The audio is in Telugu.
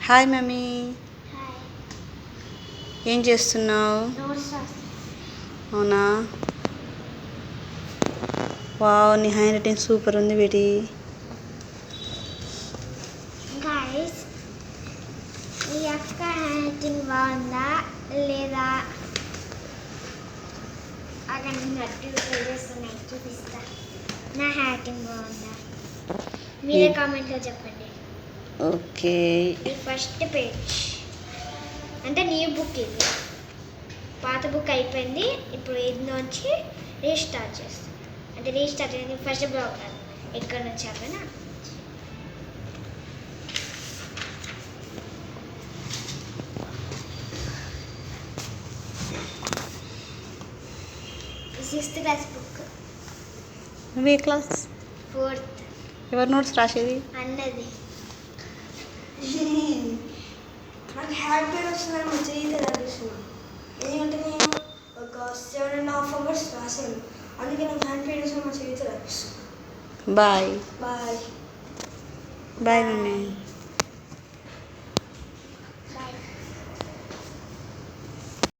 Hi mummy, hi. ఏం చేస్తున్నావు? నోట్స్ రాస్తా. అవునా? వావ్, నీ హ్యాండ్ రైటింగ్ సూపర్ ఉంది బేటీ. గైస్, ఈ అక్క హ్యాండ్ రైటింగ్ బాగుందా లేదా? అక్కడ నట్టు పేజెస్ ఉన్నాయి, చూపిస్తా. నా హ్యాండ్ రైటింగ్ బాగుందా? మీరే కామెంట్లో చెప్పండి. ఓకే. ఈ ఫస్ట్ పేజ్ అంటే న్యూ బుక్, ఇది పాత బుక్ అయిపోయింది. ఇప్పుడు ఇది నుంచి రీస్టార్ట్ చేస్తాం. అంటే రీస్టార్ట్ అయింది ఫస్ట్ బ్లాక్ కాదు, ఎక్కడ నుంచి ఆపేనా. Sixth class book. నువ్వు ఏ క్లాస్? 4th. ఎవరు నోట్స్ రాసేది? అన్నది. నాకు హ్యాపీ వస్తుందని మంచిగా అయితే అనిపిస్తున్నాను. ఎందుకంటే నేను ఒక 7.5 hours రాశాను. అందుకే నాకు హ్యాండ్ పెయిన్ వస్తుంది, మంచిగా అయితే అనిపిస్తుంది. Bye bye bye mummy.